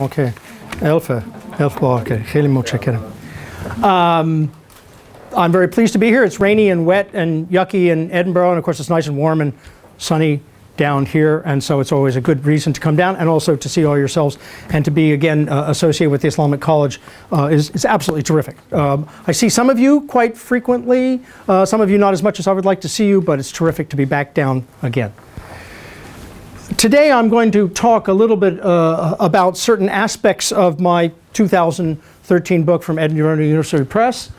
اوكي 1000 بار اوكي خیلی متشکرم. I'm very pleased to be here. It's rainy and wet and yucky in Edinburgh, and of course it's nice and warm and sunny down here, and so it's always a good reason to come down, and also to see all yourselves and to be again associated with the Islamic College is absolutely terrific. I see some of you quite frequently, some of you not as much as I would like to see you, but it's terrific to be back down again. Today I'm going to talk a little bit about certain aspects of my 2013 book from Edinburgh University Press.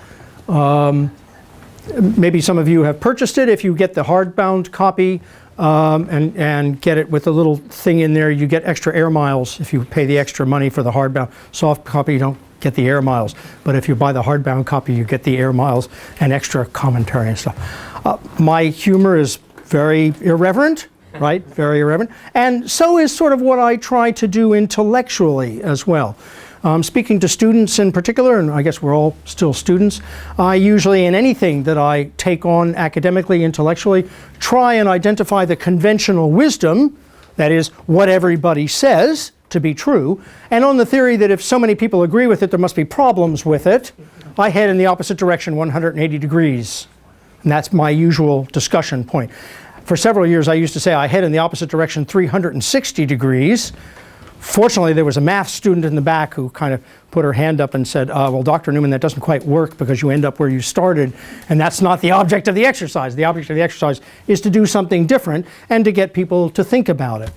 Maybe some of you have purchased it. If you get the hardbound copy and get it with a little thing in there, you get extra air miles. If you pay the extra money for the hardbound soft copy, you don't get the air miles. But if you buy the hardbound copy, you get the air miles and extra commentary and stuff. My humor is very irreverent. Right? Very irreverent. And so is sort of what I try to do intellectually as well. Speaking to students in particular, and I guess we're all still students, I usually in anything that I take on academically, intellectually, try and identify the conventional wisdom, that is, what everybody says to be true, and on the theory that if so many people agree with it, there must be problems with it, I head in the opposite direction 180 degrees. And that's my usual discussion point. For several years, I used to say I head in the opposite direction 360 degrees. Fortunately, there was a math student in the back who kind of put her hand up and said, well, Dr. Newman, that doesn't quite work because you end up where you started, and that's not the object of the exercise. The object of the exercise is to do something different and to get people to think about it.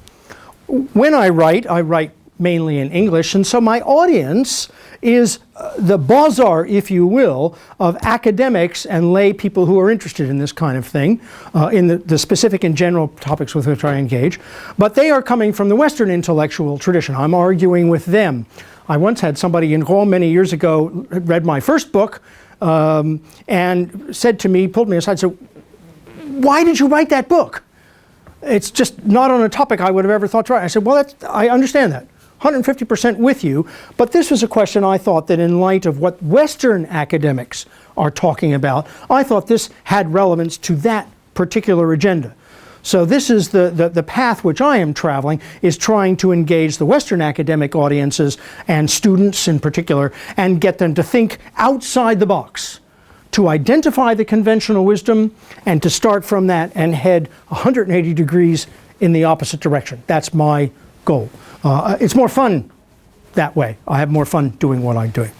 When I write mainly in English, and so my audience is the bazaar, if you will, of academics and lay people who are interested in this kind of thing, in the specific and general topics with which I engage. But they are coming from the Western intellectual tradition. I'm arguing with them. I once had somebody in Rome many years ago read my first book and said to me, pulled me aside, said, "Why did you write that book? It's just not on a topic I would have ever thought to write." I said, well, I understand that. 150% with you, but this was a question I thought that in light of what Western academics are talking about, I thought this had relevance to that particular agenda. So this is the path which I am traveling, is trying to engage the Western academic audiences and students in particular and get them to think outside the box, to identify the conventional wisdom and to start from that and head 180 degrees in the opposite direction. That's my goal. It's more fun that way. I have more fun doing what I'm doing.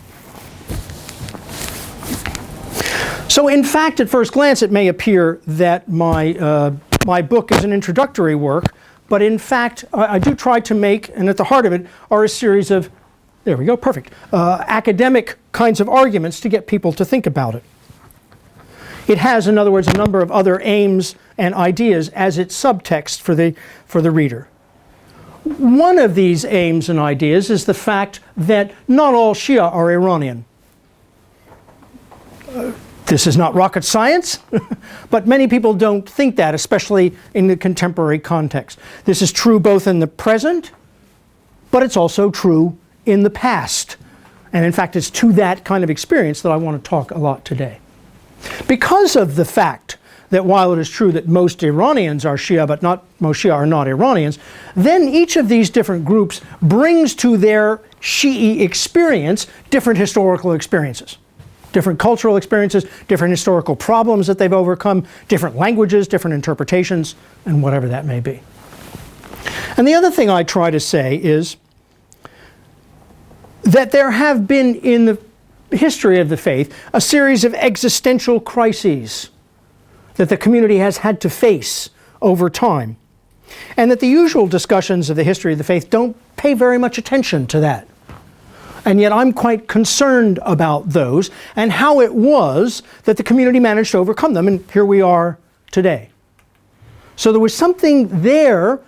So in fact, at first glance, it may appear that my book is an introductory work, but in fact, I do try to make, and at the heart of it, are a series of, there we go, perfect, academic kinds of arguments to get people to think about it. It has, in other words, a number of other aims and ideas as its subtext for the reader. One of these aims and ideas is the fact that not all Shia are Iranian. This is not rocket science, but many people don't think that, especially in the contemporary context. This is true both in the present, but it's also true in the past. And in fact, it's to that kind of experience that I want to talk a lot today. Because of the fact that while it is true that most Iranians are Shia, but not most Shia are not Iranians, then each of these different groups brings to their Shi'i experience different historical experiences, different cultural experiences, different historical problems that they've overcome, different languages, different interpretations, and whatever that may be. And the other thing I try to say is that there have been in the history of the faith a series of existential crises that the community has had to face over time, and that the usual discussions of the history of the faith don't pay very much attention to that. And yet I'm quite concerned about those and how it was that the community managed to overcome them, and here we are today. So there was something there,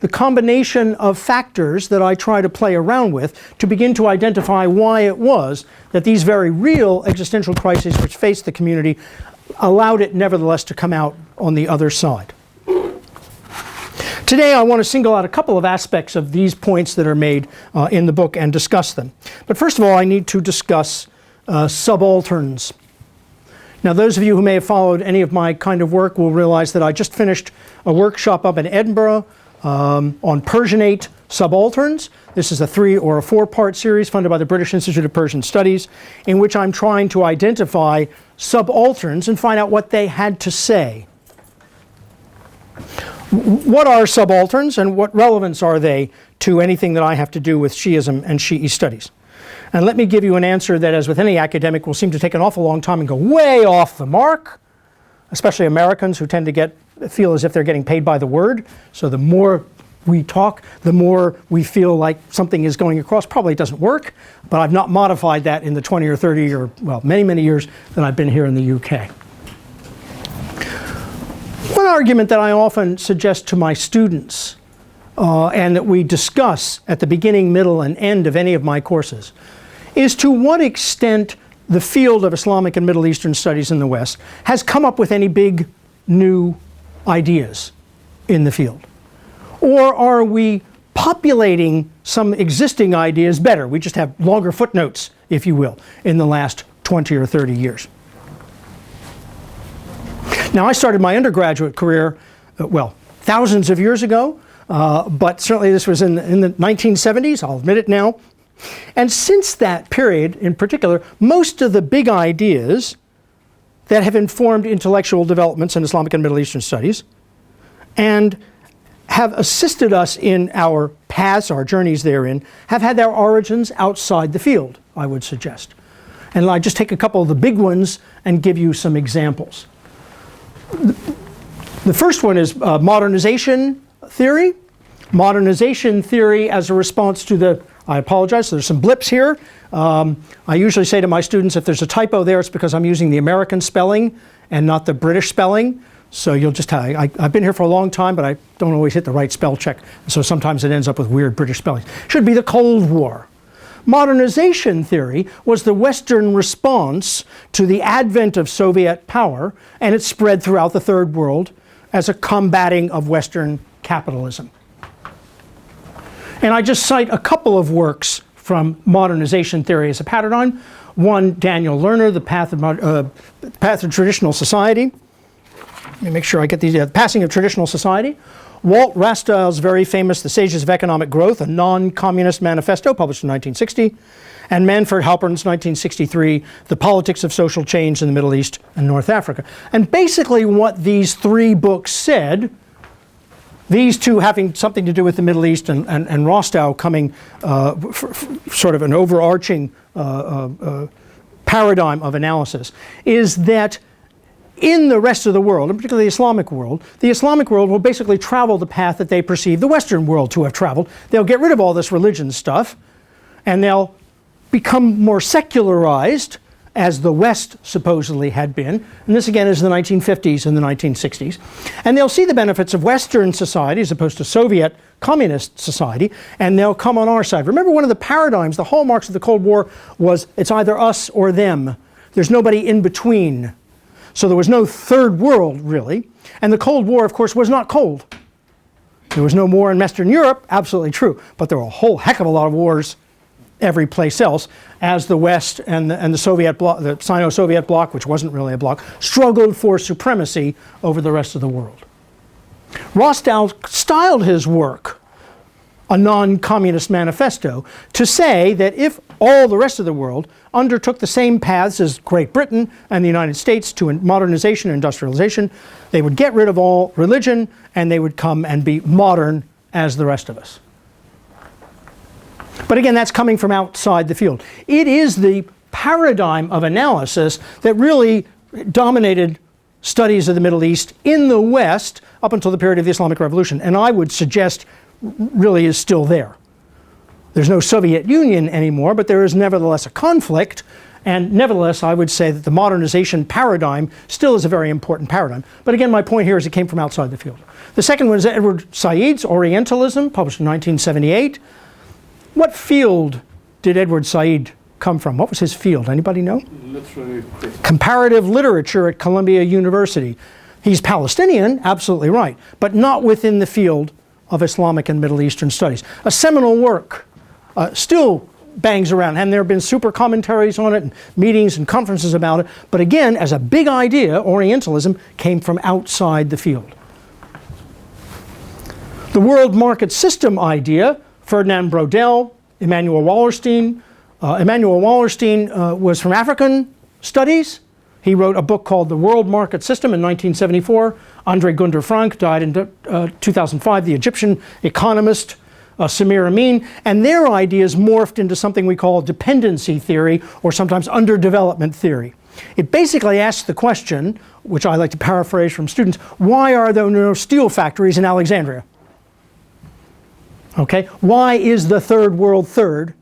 the combination of factors that I try to play around with to begin to identify why it was that these very real existential crises which faced the community allowed it nevertheless to come out on the other side. Today I want to single out a couple of aspects of these points that are made in the book and discuss them. But first of all, I need to discuss subalterns. Now those of you who may have followed any of my kind of work will realize that I just finished a workshop up in Edinburgh on Persianate subalterns. This is a 3 or a 4-part series funded by the British Institute of Persian Studies, in which I'm trying to identify subalterns and find out what they had to say. What are subalterns and what relevance are they to anything that I have to do with Shiism and Shi studies? And let me give you an answer that, as with any academic, will seem to take an awful long time and go way off the mark, especially Americans who tend to feel as if they're getting paid by the word. So the more we talk, the more we feel like something is going across. Probably doesn't work, but I've not modified that in the 20 or 30 or, well, many, many years that I've been here in the UK. One argument that I often suggest to my students and that we discuss at the beginning, middle, and end of any of my courses is to what extent the field of Islamic and Middle Eastern studies in the West has come up with any big new ideas in the field. Or are we populating some existing ideas better? We just have longer footnotes, if you will, in the last 20 or 30 years. Now, I started my undergraduate career, well, thousands of years ago, but certainly this was in the 1970s, I'll admit it now. And since that period in particular, most of the big ideas that have informed intellectual developments in Islamic and Middle Eastern studies and have assisted us in our paths, our journeys therein, have had their origins outside the field, I would suggest. And I'll just take a couple of the big ones and give you some examples. The first one is modernization theory. Modernization theory as a response to the, I apologize, so there's some blips here. I usually say to my students, if there's a typo there, it's because I'm using the American spelling and not the British spelling. So you'll just, I've been here for a long time, but I don't always hit the right spell check. So sometimes it ends up with weird British spelling. Should be the Cold War. Modernization theory was the Western response to the advent of Soviet power, and it spread throughout the Third World as a combating of Western capitalism. And I just cite a couple of works from modernization theory as a paradigm. One, Daniel Lerner, The Path of Traditional Society. Let me make sure I get these. The Passing of Traditional Society. Walt Rastow's very famous The Sages of Economic Growth, a non-communist manifesto published in 1960. And Manfred Halpern's 1963, The Politics of Social Change in the Middle East and North Africa. And basically what these three books said, these two having something to do with the Middle East and Rostow coming sort of an overarching paradigm of analysis, is that in the rest of the world, and particularly the Islamic world will basically travel the path that they perceive the Western world to have traveled. They'll get rid of all this religion stuff, and they'll become more secularized, as the West supposedly had been. And this again is the 1950s and the 1960s. And they'll see the benefits of Western society as opposed to Soviet communist society, and they'll come on our side. Remember, one of the paradigms, the hallmarks of the Cold War was it's either us or them. There's nobody in between. So there was no third world, really. And the Cold War, of course, was not cold. There was no war in Western Europe, absolutely true. But there were a whole heck of a lot of wars every place else, as the West and the Soviet bloc, the Sino-Soviet bloc, which wasn't really a bloc, struggled for supremacy over the rest of the world. Rostow styled his work a non-communist manifesto to say that if all the rest of the world undertook the same paths as Great Britain and the United States to modernization and industrialization, they would get rid of all religion and they would come and be modern as the rest of us. But again, that's coming from outside the field. It is the paradigm of analysis that really dominated studies of the Middle East in the West up until the period of the Islamic Revolution, and I would suggest really is still there. There's no Soviet Union anymore, but there is nevertheless a conflict, and nevertheless I would say that the modernization paradigm still is a very important paradigm. But again, my point here is it came from outside the field. The second one is Edward Said's Orientalism, published in 1978. What field did Edward Said come from? What was his field? Anybody know? Literary criticism. Comparative literature at Columbia University. He's Palestinian, absolutely right, but not within the field of Islamic and Middle Eastern studies. A seminal work, still bangs around, and there have been super commentaries on it, and meetings and conferences about it, but again, as a big idea, Orientalism came from outside the field. The world market system idea, Ferdinand Brodel, Immanuel Wallerstein. Immanuel Wallerstein was from African studies. He wrote a book called The World Market System in 1974. Andre Gunder Frank died in 2005, the Egyptian economist Samir Amin. And their ideas morphed into something we call dependency theory, or sometimes underdevelopment theory. It basically asks the question, which I like to paraphrase from students, why are there no steel factories in Alexandria? Okay, why is the third world third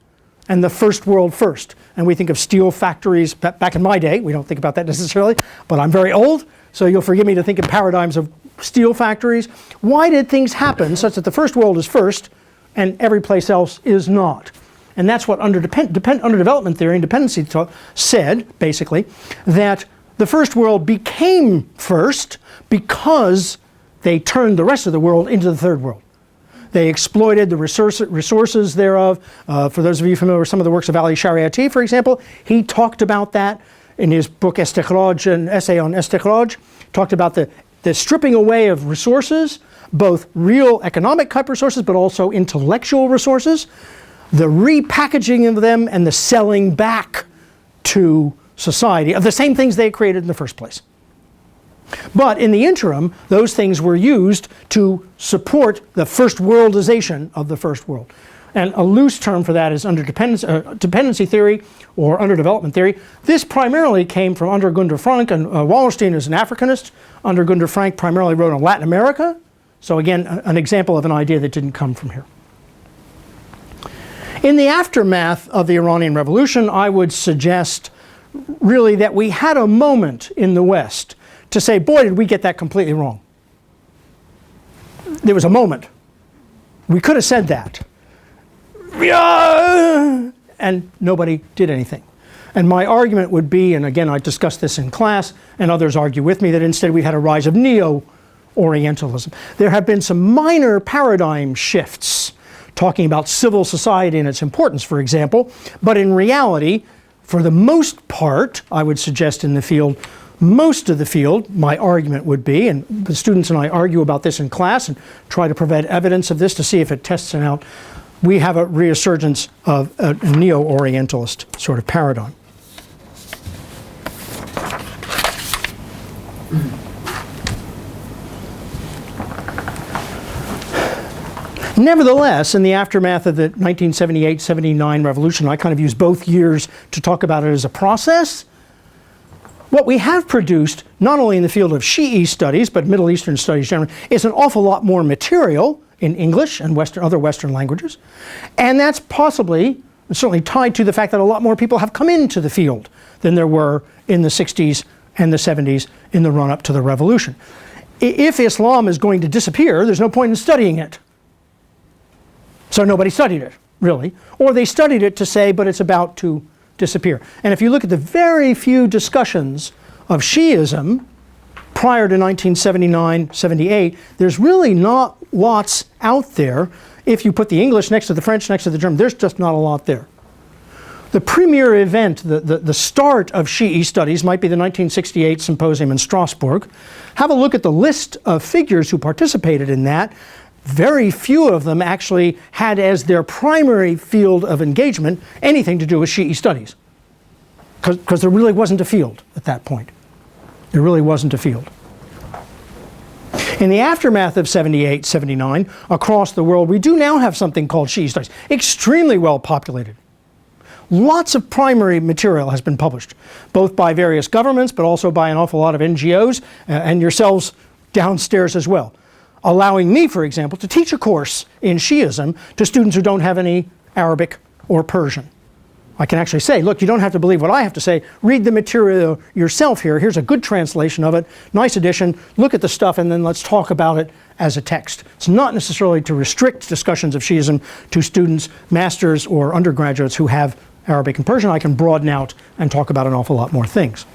and the first world first? And we think of steel factories back in my day. We don't think about that necessarily, but I'm very old, so you'll forgive me to think in paradigms of steel factories. Why did things happen such that the first world is first and every place else is not? And that's what underdevelopment theory and dependency said, basically, that the first world became first because they turned the rest of the world into the third world. They exploited the resources thereof. For those of you familiar with some of the works of Ali Shariati, for example, he talked about that in his book Estikhraj, an essay on Estikhraj, talked about the stripping away of resources, both real economic type resources, but also intellectual resources, the repackaging of them and the selling back to society of the same things they created in the first place. But in the interim, those things were used to support the first worldization of the first world. And a loose term for that is dependency theory or underdevelopment theory. This primarily came from Andre Gunder Frank, and Wallerstein is an Africanist. Andre Gunder Frank primarily wrote on Latin America. So again, an example of an idea that didn't come from here. In the aftermath of the Iranian Revolution, I would suggest really that we had a moment in the West to say, boy, did we get that completely wrong. There was a moment. We could have said that. And nobody did anything. And my argument would be, and again I discussed this in class, and others argue with me, that instead we had a rise of neo-Orientalism. There have been some minor paradigm shifts, talking about civil society and its importance, for example, but in reality, for the most part, I would suggest in the field, most of the field, my argument would be, and the students and I argue about this in class and try to provide evidence of this to see if it tests it out, we have a resurgence of a neo-Orientalist sort of paradigm. Nevertheless, in the aftermath of the 1978-79 revolution, I kind of use both years to talk about it as a process. What we have produced, not only in the field of Shi studies, but Middle Eastern studies generally, is an awful lot more material in English and other Western languages. And that's possibly, certainly tied to the fact that a lot more people have come into the field than there were in the 60s and the 70s in the run-up to the revolution. If Islam is going to disappear, there's no point in studying it. So nobody studied it, really. Or they studied it to say, but it's about to disappear. And if you look at the very few discussions of Shi ism prior to 1979-78, there's really not lots out there. If you put the English next to the French, next to the German, there's just not a lot there. The premier event, the start of Shi studies might be the 1968 symposium in Strasbourg. Have a look at the list of figures who participated in that. Very few of them actually had as their primary field of engagement anything to do with Shi studies, because there really wasn't a field at that point. There really wasn't a field. In the aftermath of 78, 79, across the world, we do now have something called Shi studies, extremely well populated. Lots of primary material has been published, both by various governments, but also by an awful lot of NGOs, and yourselves downstairs as well. Allowing me, for example, to teach a course in Shiism to students who don't have any Arabic or Persian. I can actually say, look, you don't have to believe what I have to say. Read the material yourself here. Here's a good translation of it, nice edition. Look at the stuff, and then let's talk about it as a text. It's not necessarily to restrict discussions of Shiism to students, masters, or undergraduates who have Arabic and Persian. I can broaden out and talk about an awful lot more things.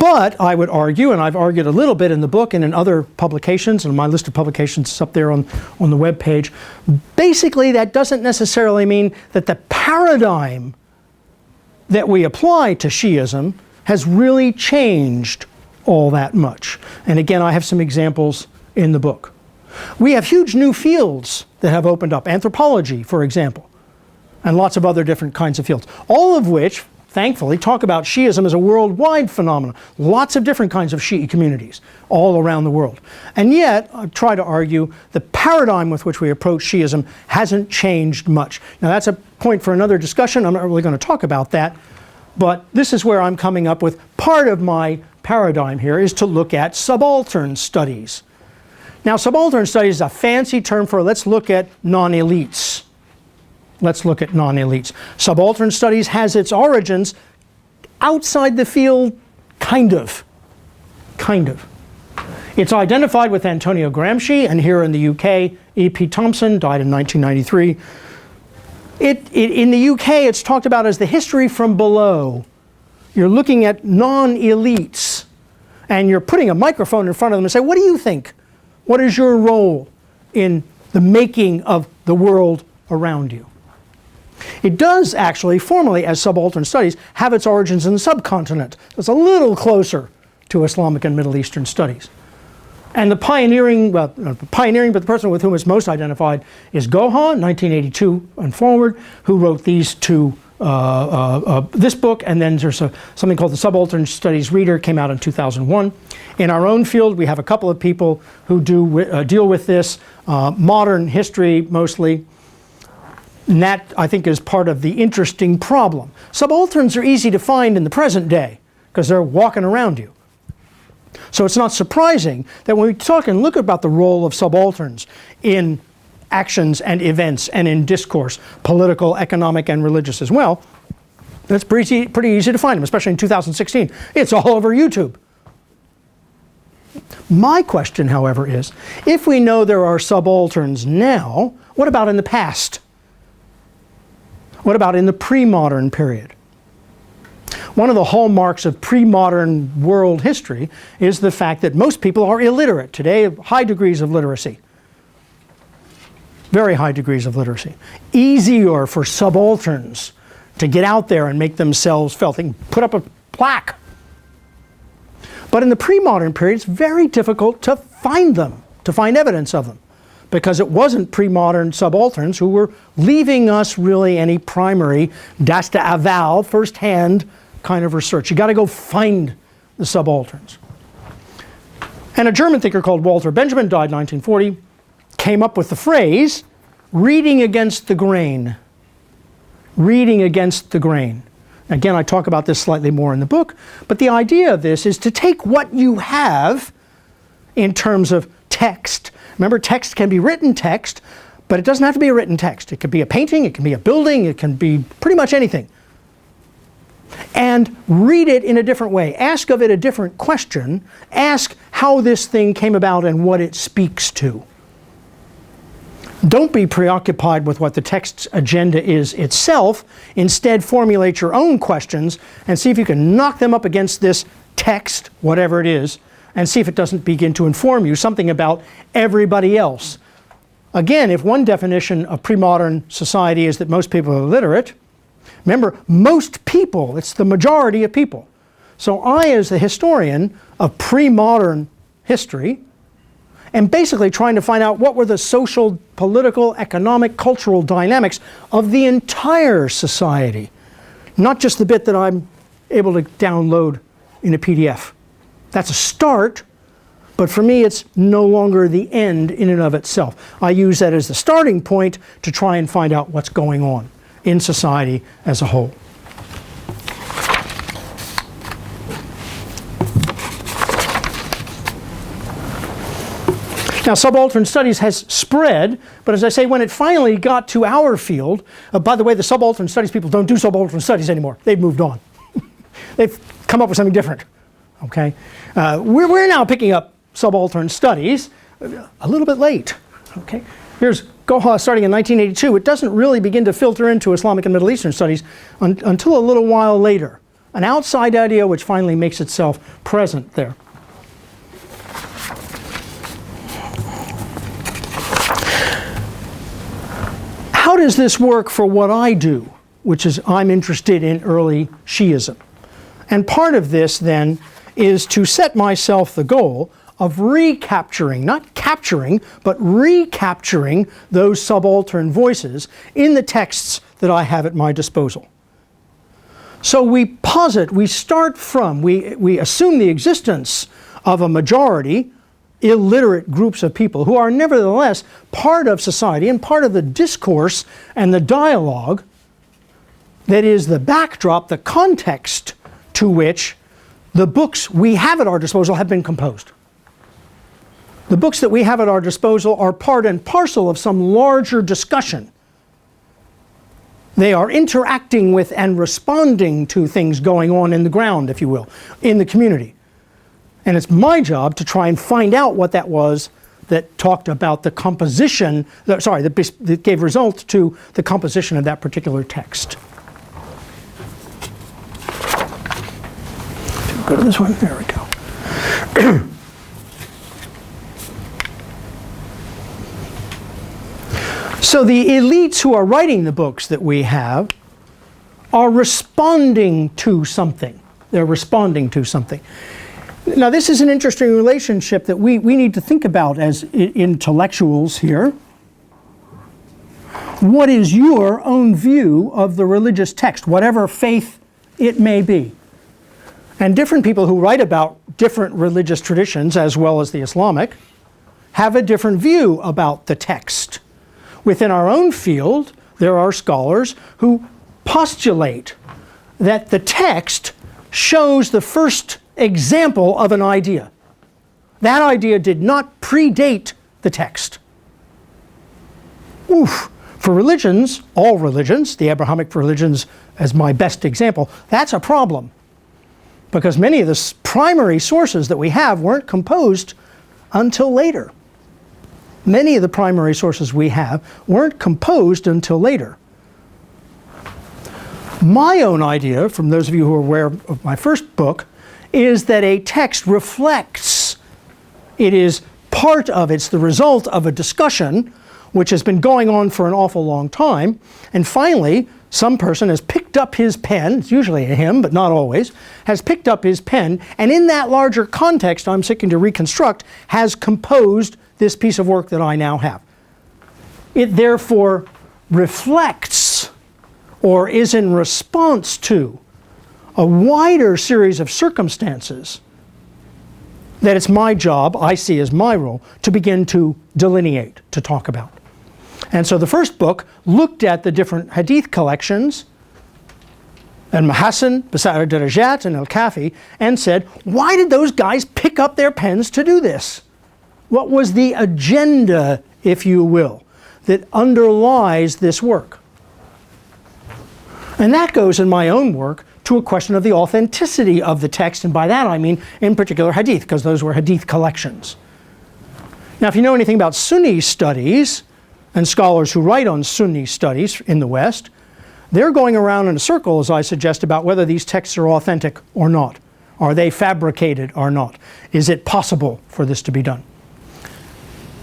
But I would argue, and I've argued a little bit in the book and in other publications, and my list of publications is up there on the web page, basically that doesn't necessarily mean that the paradigm that we apply to Shiism has really changed all that much. And again, I have some examples in the book. We have huge new fields that have opened up, anthropology, for example, and lots of other different kinds of fields, all of which, thankfully, talk about Shiism as a worldwide phenomenon. Lots of different kinds of Shi'i communities all around the world. And yet, I try to argue, the paradigm with which we approach Shiism hasn't changed much. Now, that's a point for another discussion. I'm not really going to talk about that. But this is where I'm coming up with part of my paradigm here is to look at subaltern studies. Now, subaltern studies is a fancy term for let's look at non-elites. Let's look at non-elites. Subaltern studies has its origins outside the field, kind of. It's identified with Antonio Gramsci, and here in the UK, E.P. Thompson died in 1993. In the UK, it's talked about as the history from below. You're looking at non-elites, and you're putting a microphone in front of them and say, what do you think? What is your role in the making of the world around you? It does actually, formally as subaltern studies, have its origins in the subcontinent. It's a little closer to Islamic and Middle Eastern studies. And the pioneering, but the person with whom it's most identified is Goha, 1982 and forward, who wrote these two, this book, and then there's something called the Subaltern Studies Reader, came out in 2001. In our own field, we have a couple of people who deal with this, modern history mostly. And that, I think, is part of the interesting problem. Subalterns are easy to find in the present day because they're walking around you. So it's not surprising that when we talk and look about the role of subalterns in actions and events and in discourse, political, economic, and religious as well, it's pretty easy to find them, especially in 2016. It's all over YouTube. My question, however, is, if we know there are subalterns now, what about in the past? What about in the pre-modern period? One of the hallmarks of pre-modern world history is the fact that most people are illiterate. Today, high degrees of literacy. Very high degrees of literacy. Easier for subalterns to get out there and make themselves felt. They can put up a plaque. But in the pre-modern period, it's very difficult to find them, to find evidence of them, because it wasn't pre-modern subalterns who were leaving us really any primary dasta aval, first-hand kind of research. You got to go find the subalterns. And a German thinker called Walter Benjamin, died in 1940, came up with the phrase, reading against the grain. Reading against the grain. Again, I talk about this slightly more in the book, but the idea of this is to take what you have in terms of text. Remember, text can be written text, but it doesn't have to be a written text. It could be a painting, it can be a building, it can be pretty much anything. And read it in a different way. Ask of it a different question. Ask how this thing came about and what it speaks to. Don't be preoccupied with what the text's agenda is itself. Instead, formulate your own questions and see if you can knock them up against this text, whatever it is, and see if it doesn't begin to inform you something about everybody else. Again, if one definition of pre-modern society is that most people are illiterate, remember, most people, it's the majority of people. So I, as the historian of pre-modern history, am basically trying to find out what were the social, political, economic, cultural dynamics of the entire society, not just the bit that I'm able to download in a PDF. That's a start, but for me it's no longer the end in and of itself. I use that as the starting point to try and find out what's going on in society as a whole. Now, subaltern studies has spread, but as I say, when it finally got to our field, by the way, the subaltern studies people don't do subaltern studies anymore. They've moved on. They've come up with something different. Okay, we're now picking up subaltern studies a little bit late. Okay, here's Goha starting in 1982. It doesn't really begin to filter into Islamic and Middle Eastern studies until a little while later. An outside idea which finally makes itself present there. How does this work for what I do, which is I'm interested in early Shiism? And part of this then is to set myself the goal of recapturing, not capturing, but recapturing those subaltern voices in the texts that I have at my disposal. So we posit, we start from, we assume the existence of a majority, illiterate groups of people who are nevertheless part of society and part of the discourse and the dialogue that is the backdrop, the context to which the books we have at our disposal have been composed. The books that we have at our disposal are part and parcel of some larger discussion. They are interacting with and responding to things going on in the ground, if you will, in the community. And it's my job to try and find out what that was that talked about the composition, that gave result to the composition of that particular text. Go to this one, there we go. So the elites who are writing the books that we have are responding to something. They're responding to something. Now this is an interesting relationship that we need to think about as intellectuals here. What is your own view of the religious text, whatever faith it may be? And different people who write about different religious traditions, as well as the Islamic, have a different view about the text. Within our own field, there are scholars who postulate that the text shows the first example of an idea. That idea did not predate the text. For religions, all religions, the Abrahamic religions as my best example, that's a problem. Because many of the primary sources that we have weren't composed until later. Many of the primary sources we have weren't composed until later. My own idea, from those of you who are aware of my first book, is that a text reflects, it is part of, it's the result of a discussion which has been going on for an awful long time, and finally some person has picked up his pen, it's usually a him but not always, has picked up his pen, and in that larger context I'm seeking to reconstruct, has composed this piece of work that I now have. It therefore reflects or is in response to a wider series of circumstances that it's my job, I see as my role, to begin to delineate, to talk about. And so the first book looked at the different hadith collections, Al-Mahassin, Basair al-Darajat, and Al-Kafi, and said, why did those guys pick up their pens to do this? What was the agenda, if you will, that underlies this work? And that goes in my own work to a question of the authenticity of the text, and by that I mean in particular hadith, because those were hadith collections. Now if you know anything about Sunni studies, and scholars who write on Sunni studies in the West, they're going around in a circle, as I suggest, about whether these texts are authentic or not. Are they fabricated or not? Is it possible for this to be done?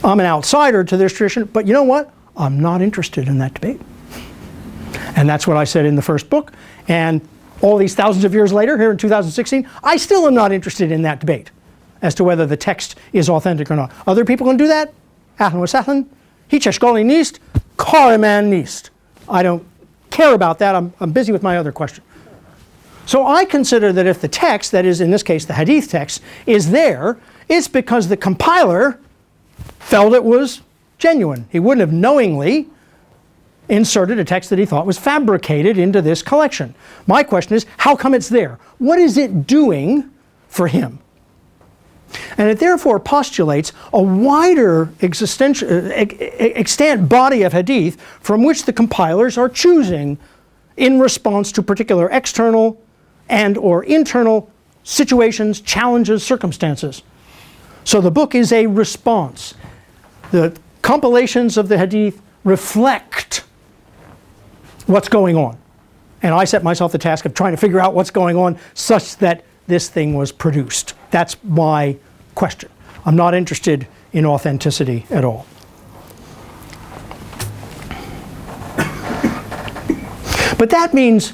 I'm an outsider to this tradition, but you know what? I'm not interested in that debate. And that's what I said in the first book. And all these thousands of years later, here in 2016, I still am not interested in that debate as to whether the text is authentic or not. Other people can do that. Ahlan wa sahlan. Hiç eşkali nist, kariman nist. I don't care about that. I'm busy with my other question. So I consider that if the text, that is in this case the hadith text, is there, it's because the compiler felt it was genuine. He wouldn't have knowingly inserted a text that he thought was fabricated into this collection. My question is, how come it's there? What is it doing for him? And it therefore postulates a wider extant body of hadith from which the compilers are choosing in response to particular external and or internal situations, challenges, circumstances. So the book is a response. The compilations of the hadith reflect what's going on. And I set myself the task of trying to figure out what's going on such that this thing was produced. That's my question. I'm not interested in authenticity at all. But that means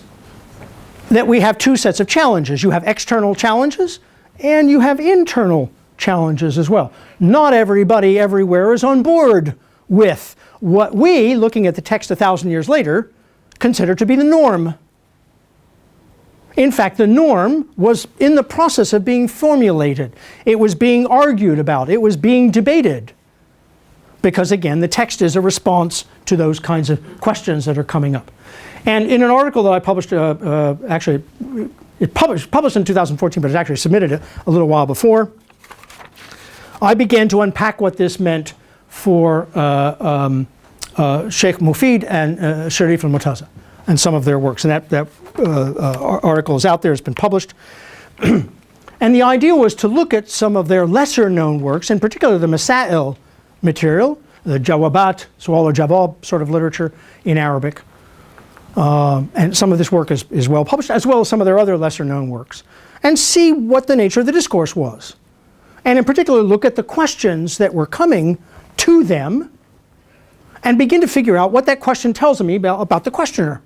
that we have two sets of challenges. You have external challenges and you have internal challenges as well. Not everybody everywhere is on board with what we, looking at the text 1,000 years later, consider to be the norm. In fact, the norm was in the process of being formulated. It was being argued about. It was being debated. Because again, the text is a response to those kinds of questions that are coming up. And in an article that I published, actually, it published in 2014, but it actually submitted it a little while before, I began to unpack what this meant for Sheikh Mufid and Sharif al-Murtaza and some of their works. And that article is out there, it's been published. And the idea was to look at some of their lesser known works, in particular the Masail material, the Jawabat, Su'al al-Jawab sort of literature in Arabic. And some of this work is well published, as well as some of their other lesser known works, and see what the nature of the discourse was. And in particular, look at the questions that were coming to them and begin to figure out what that question tells me about the questioner.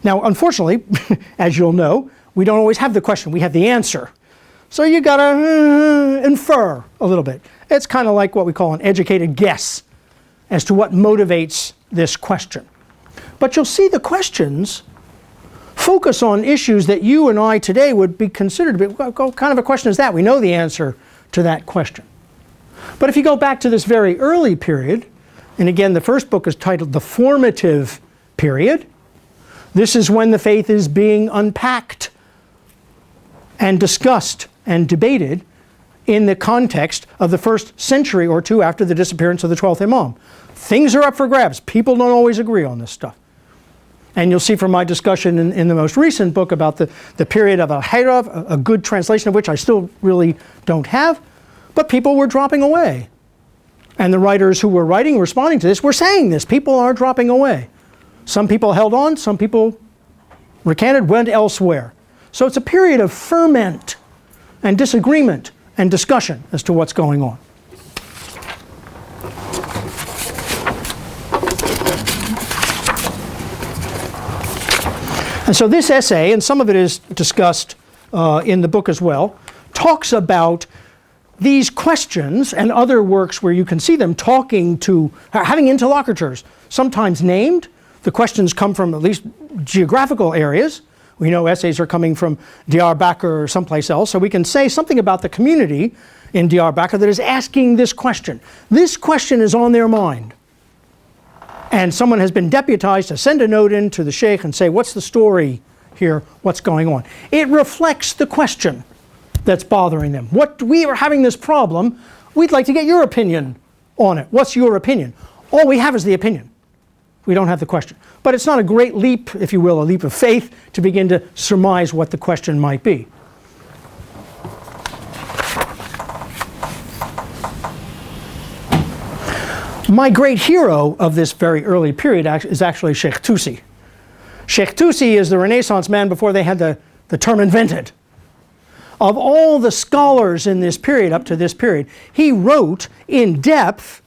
Now, unfortunately, as you'll know, we don't always have the question, we have the answer. So you gotta infer a little bit. It's kind of like what we call an educated guess as to what motivates this question. But you'll see the questions focus on issues that you and I today would be considered to be, what kind of a question is that? We know the answer to that question. But if you go back to this very early period, and again, the first book is titled The Formative Period, this is when the faith is being unpacked and discussed and debated in the context of the first century or two after the disappearance of the 12th Imam. Things are up for grabs. People don't always agree on this stuff. And you'll see from my discussion in the most recent book about the period of Al-Hayrav, a good translation of which I still really don't have, but people were dropping away. And the writers who were writing, responding to this, were saying this. People are dropping away. Some people held on, some people recanted, went elsewhere. So it's a period of ferment and disagreement and discussion as to what's going on. And so this essay, and some of it is discussed in the book as well, talks about these questions and other works where you can see them talking to, having interlocutors, sometimes named. The questions come from at least geographical areas. We know essays are coming from Diyarbakir or someplace else, so we can say something about the community in Diyarbakir that is asking this question. This question is on their mind. And someone has been deputized to send a note in to the sheikh and say, what's the story here? What's going on? It reflects the question that's bothering them. We are having this problem. We'd like to get your opinion on it. What's your opinion? All we have is the opinion. We don't have the question. But it's not a great leap, if you will, a leap of faith to begin to surmise what the question might be. My great hero of this very early period is actually Sheikh Tusi. Sheikh Tusi is the Renaissance man before they had the term invented. Of all the scholars in this period, up to this period, he wrote in depth,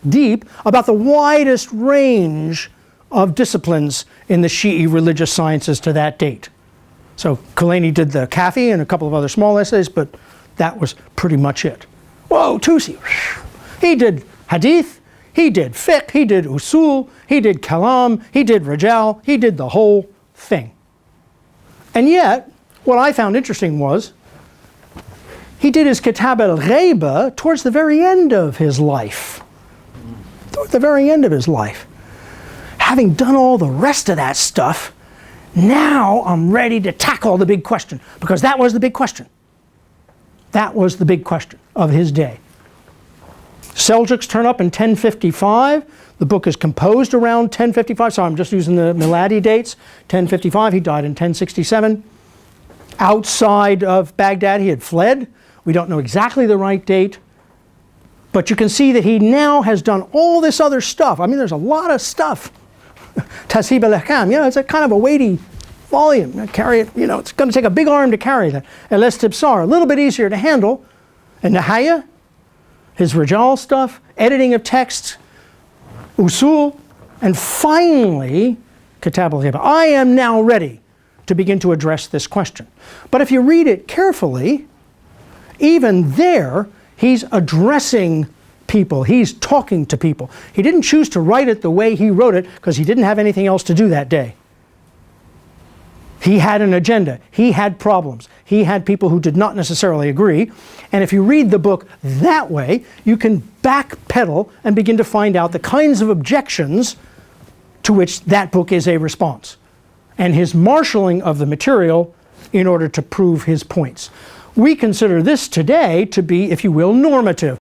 deep, about the widest range of disciplines in the Shi'i religious sciences to that date. So Kulani did the Kafi and a couple of other small essays, but that was pretty much it. Whoa, Tusi. He did hadith, he did fiqh, he did usul, he did kalam, he did rajal, he did the whole thing. And yet, what I found interesting was, he did his Kitab al-Ghaiba towards the very end of his life. Towards the very end of his life. Having done all the rest of that stuff, now I'm ready to tackle the big question, because that was the big question. That was the big question of his day. Seljuks turn up in 1055. The book is composed around 1055, so I'm just using the Miladi dates. 1055, he died in 1067. Outside of Baghdad, he had fled. We don't know exactly the right date. But you can see that he now has done all this other stuff. I mean, there's a lot of stuff. Tasib al-Ahkam, it's a kind of a weighty volume. Carry it, it's going to take a big arm to carry that. Al-Istibsar, a little bit easier to handle. And Nihaya, his Rajal stuff, editing of texts, Usul, and finally, Kitab al-Ghaiba. I am now ready to begin to address this question. But if you read it carefully, even there, he's addressing people. He's talking to people. He didn't choose to write it the way he wrote it because he didn't have anything else to do that day. He had an agenda. He had problems. He had people who did not necessarily agree. And if you read the book that way, you can backpedal and begin to find out the kinds of objections to which that book is a response, and his marshaling of the material in order to prove his points. We consider this today to be, if you will, normative.